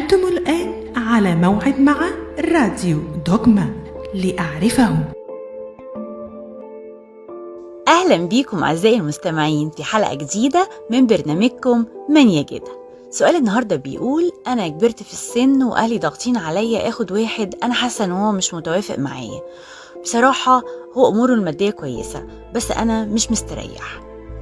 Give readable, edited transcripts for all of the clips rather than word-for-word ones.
أنتم الآن على موعد مع راديو دوغما لأعرفه. أهلا بيكم أعزائي المستمعين في حلقة جديدة من برنامجكم من يجدها. سؤال النهاردة بيقول: أنا كبرت في السن وأهلي ضاغطين عليا أخد واحد أنا حاسة إن هو مش متوافق معايا. بصراحة هو أموره المادية كويسة بس أنا مش مستريح.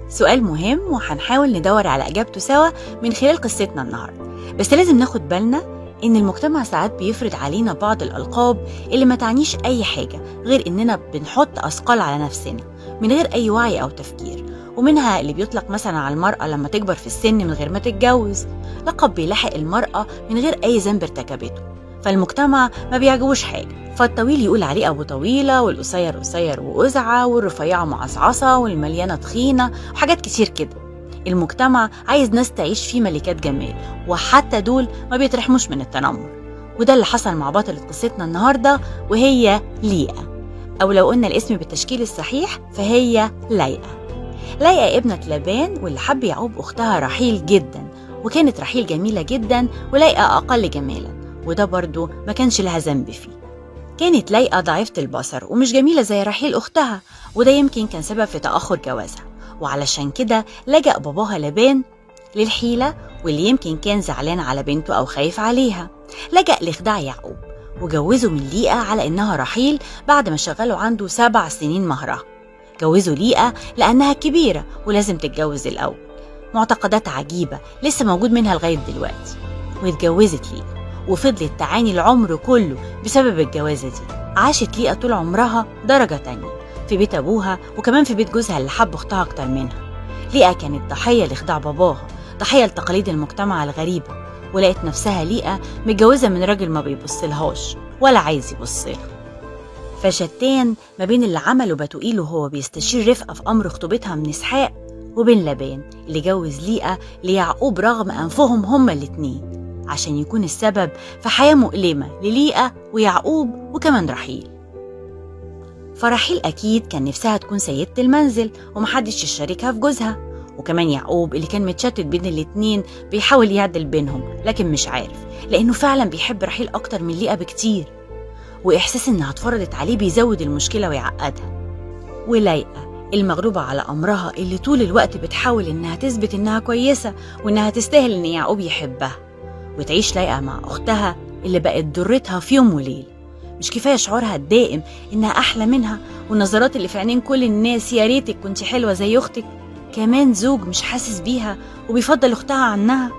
سؤال مهم وهنحاول ندور على إجابته سوا من خلال قصتنا النهاردة. بس لازم ناخد بالنا إن المجتمع ساعات بيفرض علينا بعض الألقاب اللي ما تعنيش أي حاجة غير إننا بنحط أثقال على نفسنا من غير أي وعي أو تفكير. ومنها اللي بيطلق مثلا على المرأة لما تكبر في السن من غير ما تتجوز، لقب بيلاحق المرأة من غير أي ذنب ارتكبته، فالمجتمع ما بيعجبوش حاجة. فالطويل يقول عليه أبو طويلة، والقصير قصير وأزعة، والرفيعة معصعصة، والمليانة تخينة، وحاجات كتير كده. المجتمع عايز ناس تعيش فيه ملكات جمال، وحتى دول ما بيترحموش من التنمر. وده اللي حصل مع بطلة قصتنا النهاردة، وهي ليئة، أو لو قلنا الاسم بالتشكيل الصحيح فهي ليئة. ليئة ابنة لابان، واللي حب يعقوب أختها رحيل جدا، وكانت رحيل جميلة جدا وليئة أقل جمالا، وده برضو ما كانش لها ذنب فيه. كانت ليئة ضعيفة البصر ومش جميلة زي رحيل أختها، وده يمكن كان سبب في تأخر جوازها، وعلشان كده لجأ باباها لابان للحيلة، واللي يمكن كان زعلان على بنته أو خايف عليها. لجأ لخداع يعقوب وجوزوا من ليئة على إنها رحيل بعد ما شغلوا عنده 7 سنين مهرها. جوزوا ليئة لأنها كبيرة ولازم تتجوز الأول. معتقدات عجيبة لسه موجود منها لغاية دلوقتي. واتجوزت ليئة وفضلت تعاني العمر كله بسبب الجوازة دي. عاشت ليئة طول عمرها درجة تانية في بيت أبوها، وكمان في بيت جوزها اللي حب أختها أكتر منها. ليئة كانت ضحية لخداع باباها، ضحية لتقاليد المجتمع الغريبة، ولقيت نفسها ليئة متجوزة من راجل ما بيبصلهاش ولا عايز يبصلها. فشتان ما بين اللي عمله بتوئيل وهو بيستشير رفقة في أمر خطوبتها من إسحاق، وبين لابان اللي جوز ليئة ليعقوب رغم أنفهم هما الاتنين، عشان يكون السبب في حياة مؤلمة لليئة ويعقوب وكمان رحيل. فرحيل أكيد كان نفسها تكون سيدة المنزل ومحدش يشاركها في جوزها، وكمان يعقوب اللي كان متشتت بين الاتنين بيحاول يعدل بينهم لكن مش عارف، لأنه فعلا بيحب رحيل أكتر من ليئة بكتير، وإحساس إنها اتفرضت عليه بيزود المشكلة ويعقدها. وليئة المغلوبة على أمرها اللي طول الوقت بتحاول إنها تثبت إنها كويسة وإنها تستاهل إن يعقوب يحبها، وتعيش ليئة مع أختها اللي بقت ضرتها في يوم وليل. مش كفاية شعورها الدائم إنها أحلى منها، والنظرات اللي في عينين كل الناس يا ريتك كنت حلوة زي أختك، كمان زوج مش حاسس بيها وبيفضل أختها عنها.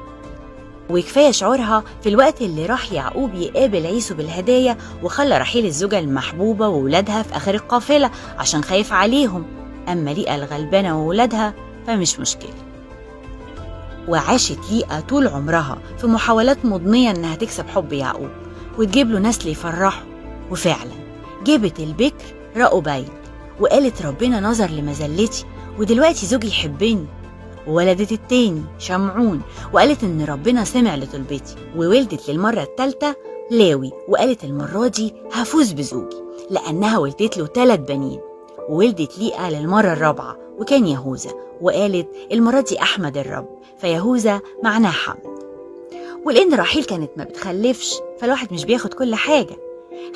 وكفاية شعورها في الوقت اللي راح يعقوب يقابل عيسو بالهدايا وخلى رحيل الزوجة المحبوبة وولادها في آخر القافلة عشان خايف عليهم، أما ليئة الغلبانة وولادها فمش مشكلة. وعاشت ليئة طول عمرها في محاولات مضنية إنها تكسب حب يعقوب وتجيب له نسل يفرحه، وفعلا جابت البكر رأوبين وقالت ربنا نظر لمزلتي ودلوقتي زوجي يحبني، وولدت التاني شمعون وقالت إن ربنا سمع لطلبتي، وولدت للمرة الثالثة لاوي وقالت المرة دي هفوز بزوجي لأنها ولدت له 3 بنين، وولدت ليئة للمرة الرابعة وكان يهوذا وقالت المرة دي أحمد الرب، فيهوذا معناه حمد. ولأن رحيل كانت ما بتخلفش فالواحد مش بياخد كل حاجة،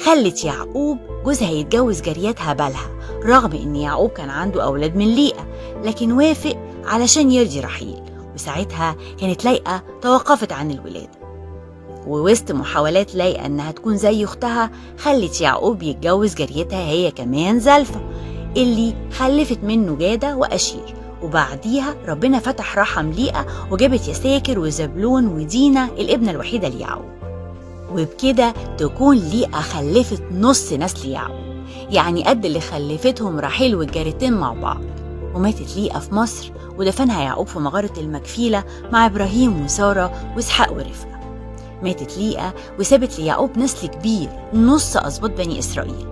خلت يعقوب جوزها يتجوز جاريتها بالها رغم إن يعقوب كان عنده أولاد من ليئة، لكن وافق علشان يرضي رحيل، وساعتها كانت ليئة توقفت عن الولادة. ووسط محاولات ليئة إنها تكون زي أختها خلت يعقوب يتجوز جاريتها هي كمان زلفة اللي خلفت منه جادة وأشير، وبعديها ربنا فتح رحم ليئة وجابت يساكر وزبلون ودينا الابنة الوحيدة ليعقوب، وبكده تكون ليئة خلفت نص نسل يعقوب، يعني قد اللي خلفتهم رحيل والجارتين مع بعض. وماتت ليئة في مصر ودفنها يعقوب في مغارة المكفيلة مع إبراهيم وسارة وإسحاق ورفقة. ماتت ليئة وسابت ليعقوب نسل كبير نص أسباط بني إسرائيل،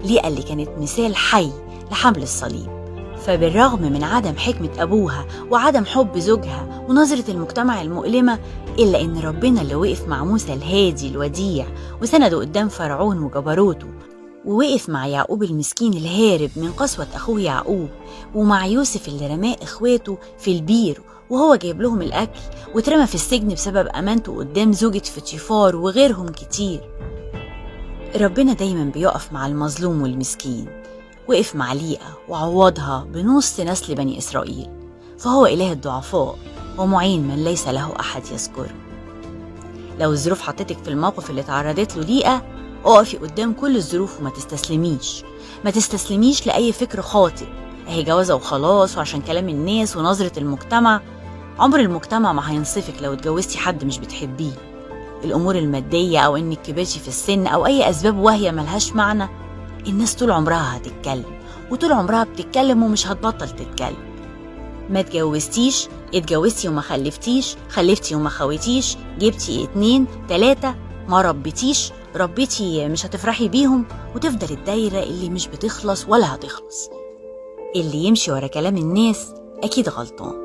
ليئة اللي كانت مثال حي لحمل الصليب. فبالرغم من عدم حكمة أبوها وعدم حب زوجها ونظرة المجتمع المؤلمة، إلا إن ربنا اللي وقف مع موسى الهادي الوديع وسنده قدام فرعون وجبروته، ووقف مع يعقوب المسكين الهارب من قسوة أخوه يعقوب، ومع يوسف اللي رماه إخواته في البير وهو جايب لهم الأكل، واترمى في السجن بسبب أمانته قدام زوجة فطيفار وغيرهم كتير. ربنا دايما بيقف مع المظلوم والمسكين، وقف مع ليئة وعوضها بنص نسل بني إسرائيل، فهو إله الضعفاء ومعين من ليس له أحد يذكره. لو الظروف حطتك في الموقف اللي تعرضت له ليئة، اقفي قدام كل الظروف وما تستسلميش. ما تستسلميش لأي فكر خاطئ، اهي جوازة وخلاص وعشان كلام الناس ونظرة المجتمع. عمر المجتمع ما هينصفك لو اتجوزتي حد مش بتحبيه. الأمور المادية أو إنك كبرتي في السن أو أي أسباب واهية ملهاش معنى، الناس طول عمرها هتتكلم، وطول عمرها بتتكلم ومش هتبطل تتكلم. ما اتجوزتيش، اتجوزتي وما خلفتيش، خلفتي وما خويتيش، جبتي 2 3، ما ربيتيش، ربيتي مش هتفرحي بيهم، وتفضل الدايرة اللي مش بتخلص ولا هتخلص. اللي يمشي ورا كلام الناس أكيد غلطان.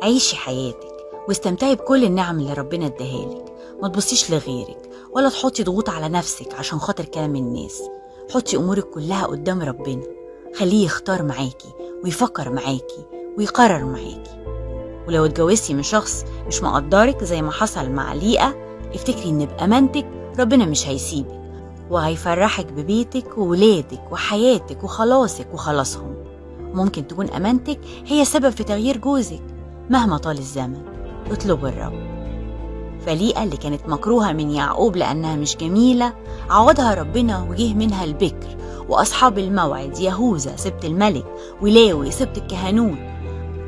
عيشي حياتك واستمتعي بكل النعم اللي ربنا اداهالك. ما تبصيش لغيرك ولا تحطي ضغوط على نفسك عشان خاطر كلام الناس. حطي أمورك كلها قدام ربنا، خليه يختار معاكي ويفكر معاكي ويقرر معاكي. ولو اتجوزتي من شخص مش مقدرك زي ما حصل مع ليئة، افتكري ان بأمانتك ربنا مش هيسيبك، وهيفرحك ببيتك وولادك وحياتك وخلاصك وخلاصهم. ممكن تكون أمانتك هي سبب في تغيير جوزك. مهما طال الزمن اطلبوا الرب. فليئة اللي كانت مكروهة من يعقوب لأنها مش جميلة، عوضها ربنا وجه منها البكر وأصحاب الموعد، يهوذا سبط الملك ولاوي سبط الكهنوت،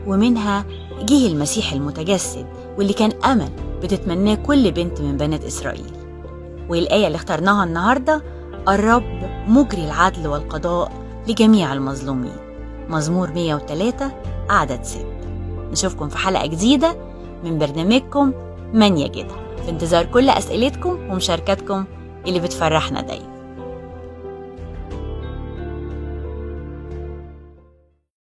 ومنها جه المسيح المتجسد واللي كان أمل بتتمناه كل بنت من بنات إسرائيل. والآية اللي اخترناها النهاردة: الرب مجري العدل والقضاء لجميع المظلومين. مزمور 103 عدد 6. نشوفكم في حلقة جديدة من برنامجكم من يجدها، في انتظار كل أسئلتكم ومشاركاتكم اللي بتفرحنا دايما.